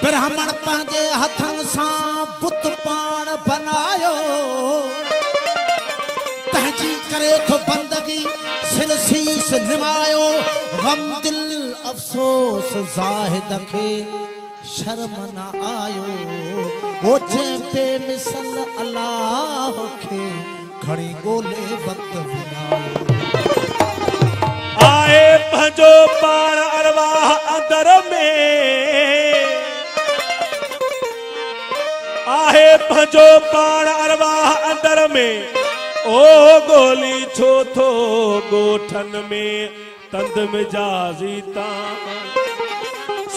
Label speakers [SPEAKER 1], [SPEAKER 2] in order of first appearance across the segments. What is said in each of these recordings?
[SPEAKER 1] ब्राह्मण पंहिंजे हथनि सां बुत पाण बनायो तंहिंजी करे थो बंदगी सिर शीस निमायो गम दिल अफ़सोस ज़ाहिद खे शर्म न आयो वो जंहिं बेमिसल अलाह खे खणी ॻोल्हे वक़्त विञायो
[SPEAKER 2] आए पंहिंजो पाण अरवाह अंदर में आहे पंहिंजो पाण अरवाह अंदर में ओ गोली छो थो गोठन में तंद मिजाज़ी तां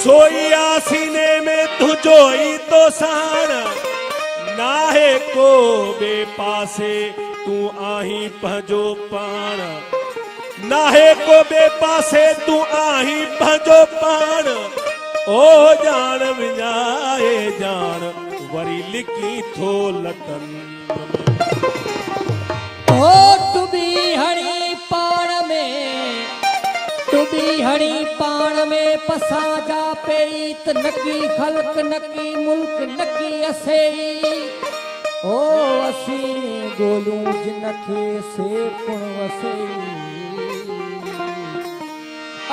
[SPEAKER 2] सोया सीने में तुझो ई तो साण नाहे को बे पासे तू आही पंहिंजो पाण नाहे को बे पासे तू आही पंहिंजो पाण ओ जान विञाए जान वरी लिखी थो लटन
[SPEAKER 3] ओ टुबी हणी पाण में पसा जा पेत नकी खल्क नकी मुल्क नकी असेई ओ असी गोलूं जिनखे से पुण वसेई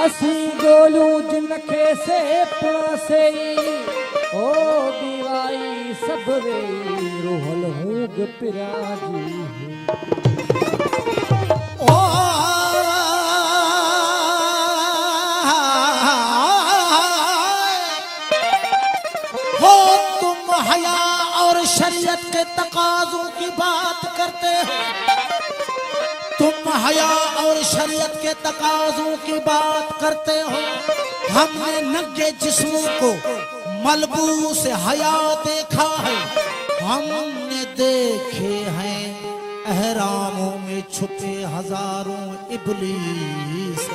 [SPEAKER 3] असी गोलूं जिनखे से पुण वसेई ओ दीवाई सब वेई रोहल हूग पिराजी
[SPEAKER 1] हो तुम हया और शरीयत के तकाज़ों की बात करते हो तुम हया और शरीयत के तकाज़ों की बात करते हो हमने नंगे जिस्मों को मलबूस हया देखा है हमने देखे हैं अहरामों में छुपे हजारों इब्लीस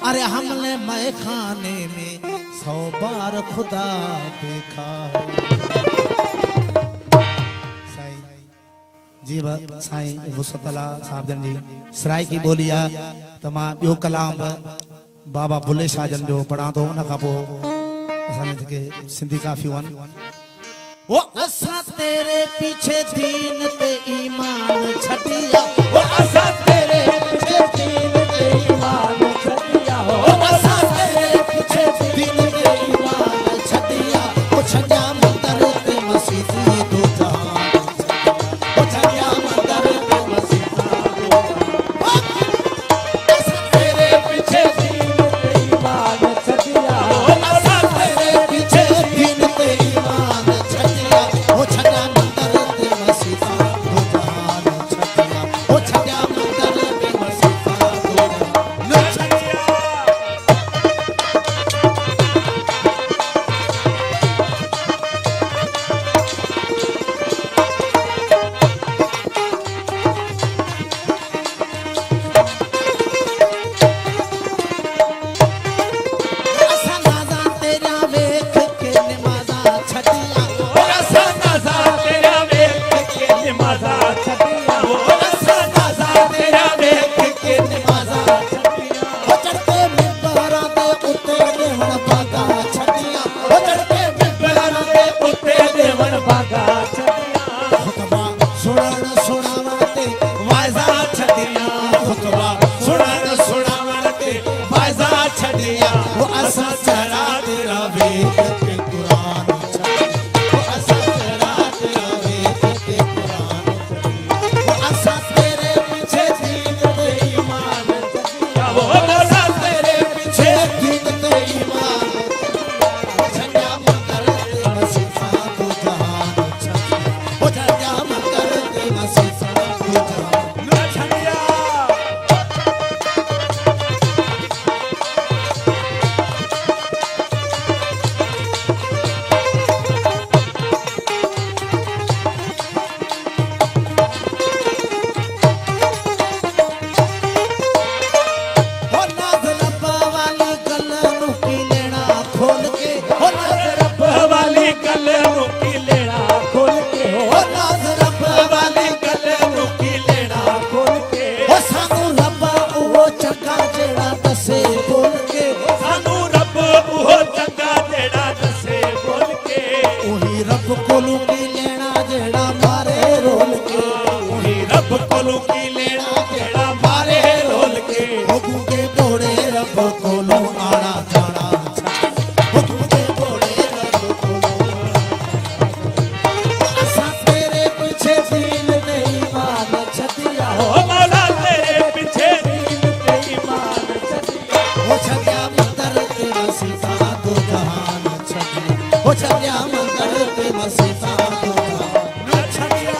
[SPEAKER 1] अरे हमने मैखाने में 100 बार खुदा देखा है जी साईं वसतला साहब जन जी सराय की बोली आहे त मां ॿियो कलाम बाबा बुल्ले शाह जन जो पढ़ां थो उन खां पोइ असांजे जेके सिंधी काफ़ियूं आहिनि वो असां तेरे पीछे दीन ते ईमान छॾिया वो असां तेरे पीछे दीन ते ईमान छॾिया वो असां तेरे पीछे दीन ते ईमान छॾिया वो छॾिया मंदर ते मस्जिद दो जहान वो छॾिया मंदर ते मस्जिद दो असां तेरे पीछे दीन ते ईमान छॾिया वो असां तेरे पीछे दीन ते ईमान छॾिया वो छॾिया मंदर ते मस्जिद दो जहान छॾिया वो छॾिया मंदर ते मस्जिद दो न छॾिया मंगल ते मसीता
[SPEAKER 2] न छड़िया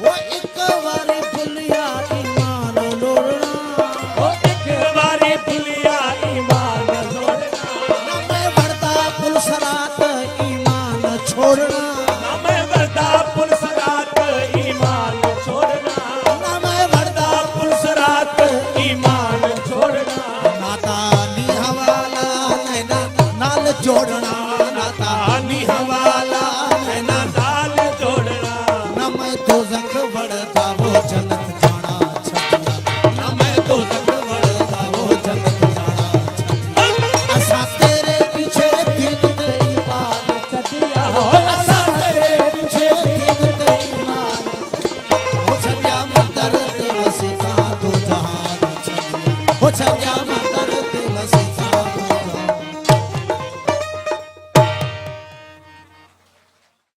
[SPEAKER 1] वो एक बारी भुलिया ईमान लोड़ना
[SPEAKER 2] एक बारी भुलिया ईमान लोड़ना
[SPEAKER 1] न मैं बढ़ता पुलिस रात ईमान छोड़ना
[SPEAKER 2] न मैं बढ़ता पुलिस रात ईमान छोड़ना
[SPEAKER 1] न मैं बढ़ता
[SPEAKER 2] पुलिस रात ईमान छोड़ना
[SPEAKER 1] नाता नी हवाला नैना नाल जोड़ना